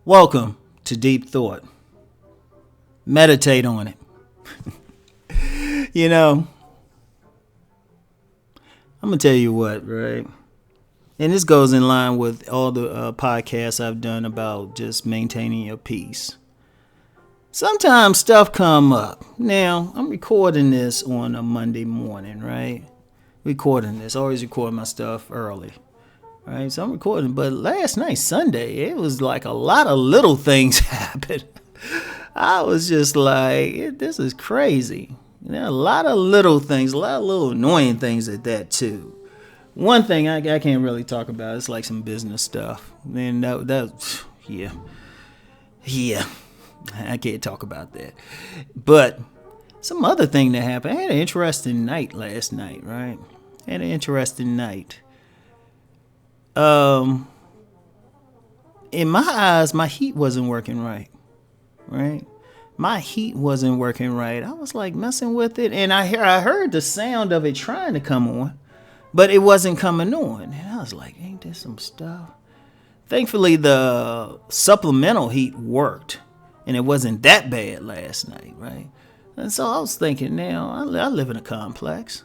Welcome to Deep Thought. Meditate on it. I'm going to tell you what, right? And this goes in line with all the podcasts I've done about just maintaining your peace. Sometimes stuff come up. Now, I'm recording this on a Monday morning, right? Always record my stuff early. Right, so I'm recording, but last night, Sunday, it was like a lot of little things happened. I was just like, this is crazy. A lot of little things, a lot of little annoying things at that too. One thing I can't really talk about, it's like some business stuff. And yeah, I can't talk about that. But some other thing that happened, I had an interesting night last night, right? In my eyes, my heat wasn't working right? My heat wasn't working right. I was like messing with it, and I heard the sound of it trying to come on, but it wasn't coming on. And I was like, ain't there some stuff? Thankfully, the supplemental heat worked, and it wasn't that bad last night, right? And so I was thinking, now, I live in a complex.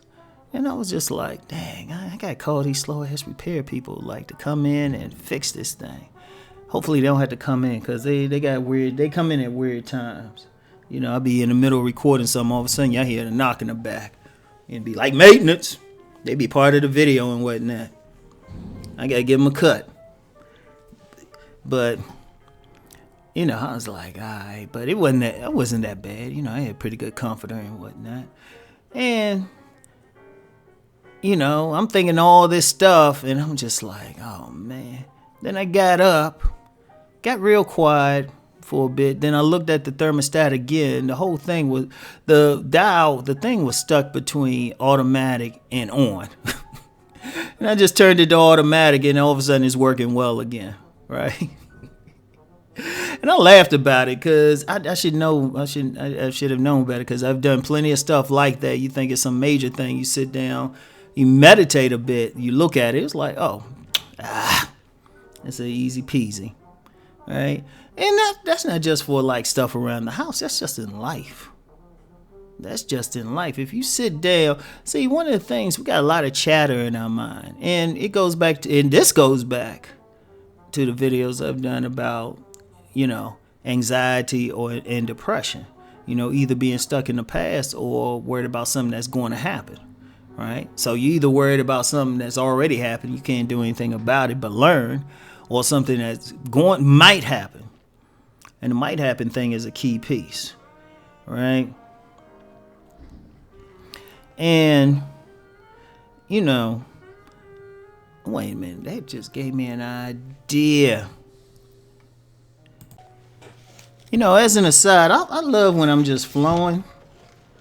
And I was just like, dang, I got to call these slow-ass repair people to come in and fix this thing. Hopefully they don't have to come in because they come in at weird times. I'll be in the middle of recording something, all of a sudden y'all hear a knock in the back. And be like, maintenance. They be part of the video and whatnot. I got to give them a cut. But, I was like, all right. But it wasn't that bad. I had pretty good comforter and whatnot. And I'm thinking all this stuff, and I'm just like, oh, man. Then I got up, got real quiet for a bit. Then I looked at the thermostat again. The whole thing was, the thing was stuck between automatic and on. And I just turned it to automatic, and all of a sudden it's working well again, right? And I laughed about it because I should have known better because I've done plenty of stuff like that. You think it's some major thing. You sit down. You meditate a bit, you look at it, it's like, it's an easy peasy, right? And that's not just for stuff around the house, that's just in life. If you sit down, see, one of the things, we got a lot of chatter in our mind, and this goes back to the videos I've done about, anxiety and depression, either being stuck in the past or worried about something that's going to happen. Right? So you either worried about something that's already happened, you can't do anything about it but learn, or something that's might happen. And the might happen thing is a key piece. Right? And, wait a minute, that just gave me an idea. As an aside, I love when I'm just flowing.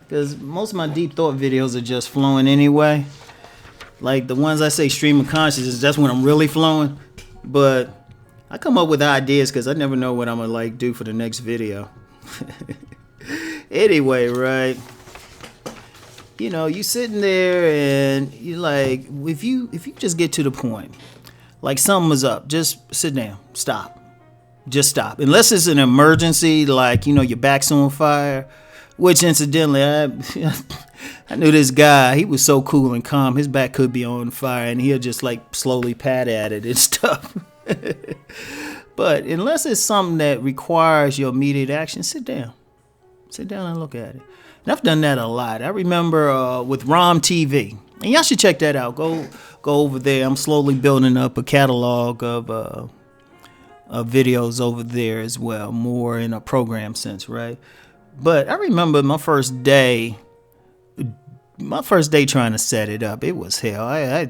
Because most of my deep thought videos are just flowing anyway. Like the ones I say stream of consciousness, that's when I'm really flowing. But I come up with ideas because I never know what I'm going to do for the next video. Anyway, right? You sitting there and you if you just get to the point, something was up, just sit down, stop. Just stop. Unless it's an emergency, your back's on fire. Which, incidentally, I knew this guy. He was so cool and calm. His back could be on fire, and he'll just, slowly pat at it and stuff. But unless it's something that requires your immediate action, sit down. Sit down and look at it. And I've done that a lot. I remember with Rom TV. And y'all should check that out. Go over there. I'm slowly building up a catalog of videos over there as well, more in a program sense, right? But I remember my first day trying to set it up. It was hell.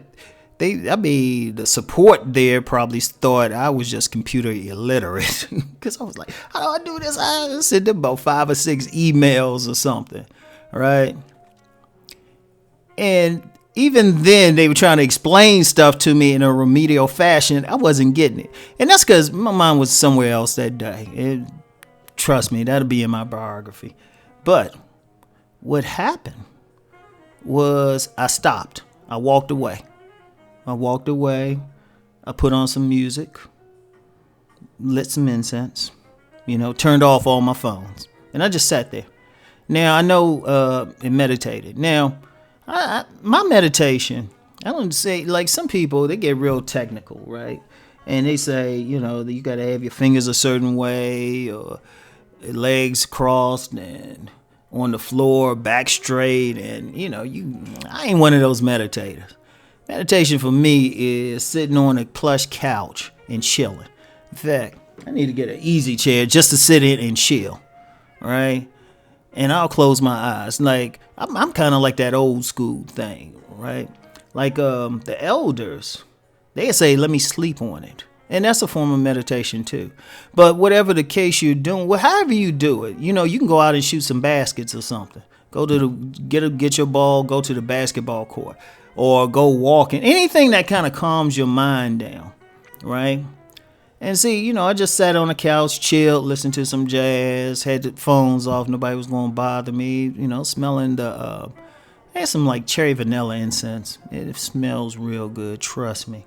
The support there probably thought I was just computer illiterate because I was like, how do I do this? I sent them about 5 or 6 emails or something, right? And even then they were trying to explain stuff to me in a remedial fashion. I wasn't getting it. And that's because my mind was somewhere else that day. And trust me, that'll be in my biography. But what happened was I stopped. I walked away. I put on some music, lit some incense, turned off all my phones. And I just sat there. Now, I know and meditated. Now, my meditation, I don't say, like some people, they get real technical, right? And they say, that you got to have your fingers a certain way or legs crossed and on the floor, back straight. And, I ain't one of those meditators. Meditation for me is sitting on a plush couch and chilling. In fact, I need to get an easy chair just to sit in and chill, right? And I'll close my eyes. Like, I'm kind of like that old school thing, right? Like the elders, they say, let me sleep on it. And that's a form of meditation too. But whatever the case you're doing, however you do it, you can go out and shoot some baskets or something. Go to get your ball, go to the basketball court. Or go walking, anything that kind of calms your mind down, right? And see, I just sat on the couch, chilled, listened to some jazz, had the phones off, nobody was going to bother me, smelling I had some like cherry vanilla incense. It smells real good, trust me.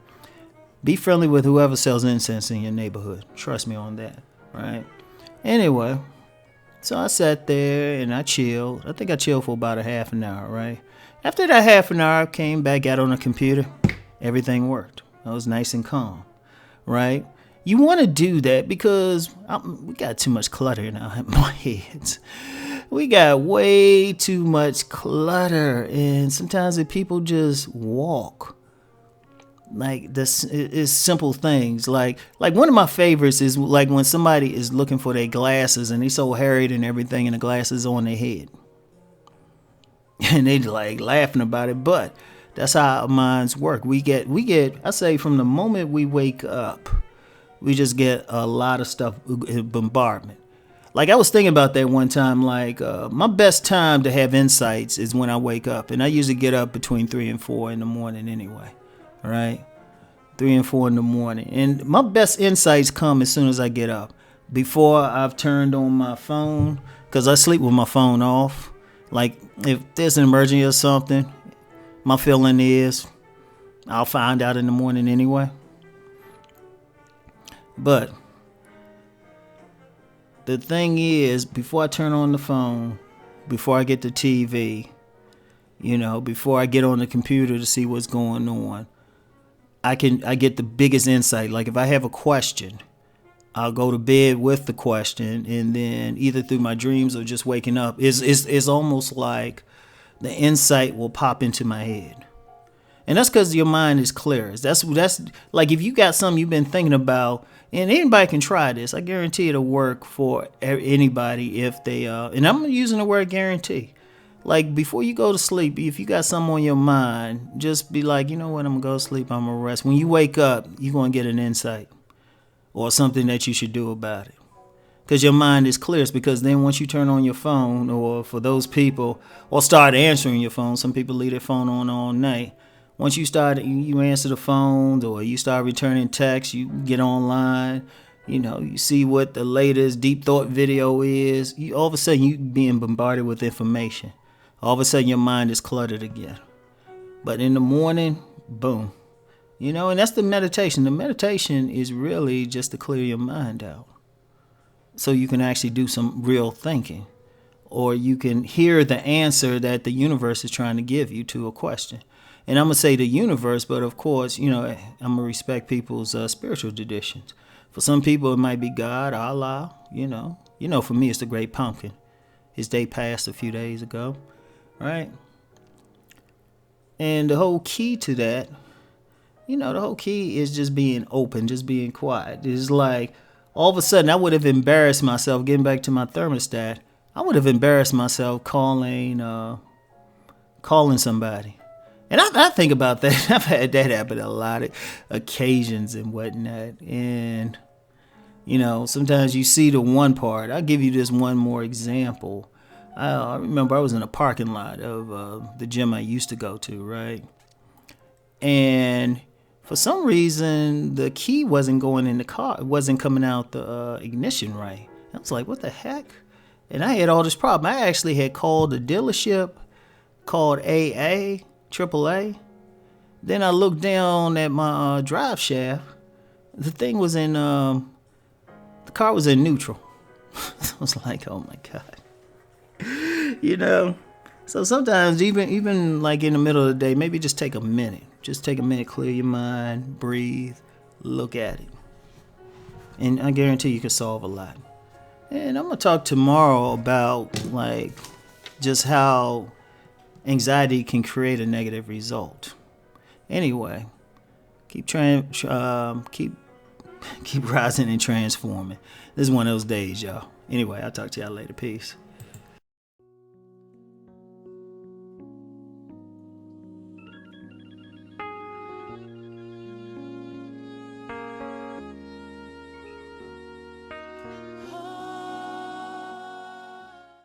Be friendly with whoever sells incense in your neighborhood, trust me on that, right? Anyway, so I sat there and I chilled. I think I chilled for about a half an hour, right? After that half an hour, I came back, got on the computer. Everything worked. I was nice and calm, right? You want to do that because we got too much clutter in our heads. We got way too much clutter. And sometimes if people just walk, like this is simple things. Like one of my favorites is like when somebody is looking for their glasses and they so harried and everything and the glasses on their head. And they like laughing about it, but that's how our minds work. We get, I say from the moment we wake up, we just get a lot of stuff, bombardment. Like I was thinking about that one time, like my best time to have insights is when I wake up. And I usually get up between 3 and 4 in the morning anyway, all right? 3 and 4 in the morning. And my best insights come as soon as I get up. Before I've turned on my phone, because I sleep with my phone off. Like, if there's an emergency or something, my feeling is I'll find out in the morning anyway. But the thing is, before I turn on the phone, before I get the TV, before I get on the computer to see what's going on, I get the biggest insight. Like, if I have a question, I'll go to bed with the question, and then either through my dreams or just waking up, it's almost like the insight will pop into my head. And that's because your mind is clear. That's like if you got something you've been thinking about, and anybody can try this. I guarantee it'll work for anybody if they, and I'm using the word guarantee. Like before you go to sleep, if you got something on your mind, just be like, you know what, I'm going to go to sleep, I'm going to rest. When you wake up, you're going to get an insight. Or something that you should do about it. Because your mind is clear. It's because then once you turn on your phone, or for those people, or start answering your phone, some people leave their phone on all night. Once you answer the phone, or you start returning texts, you get online, you see what the latest deep thought video is. All of a sudden, you being bombarded with information. All of a sudden, your mind is cluttered again. But in the morning, boom. And that's the meditation. The meditation is really just to clear your mind out. So you can actually do some real thinking. Or you can hear the answer that the universe is trying to give you to a question. And I'm going to say the universe, but of course, I'm going to respect people's spiritual traditions. For some people, it might be God, Allah, for me, it's the Great Pumpkin. His day passed a few days ago, right? And the whole key to that, the whole key is just being open, just being quiet. It's like all of a sudden I would have embarrassed myself, getting back to my thermostat, I would have embarrassed myself calling somebody. And I think about that. I've had that happen a lot of occasions and whatnot. And, sometimes you see the one part. I'll give you this one more example. I remember I was in a parking lot of the gym I used to go to, right? and for some reason the key wasn't going in the car. It wasn't coming out the ignition right. I was like, what the heck? And I had all this problem. I actually had called the dealership, called AAA. Then I looked down at my drive shaft. The thing was in, the car was in neutral. I was like, oh my God. You know? So sometimes even like in the middle of the day, maybe just take a minute. Just take a minute, clear your mind, breathe, look at it. And I guarantee you can solve a lot. And I'm going to talk tomorrow about like just how anxiety can create a negative result. Anyway, keep rising and transforming. This is one of those days, y'all. Anyway, I'll talk to y'all later. Peace.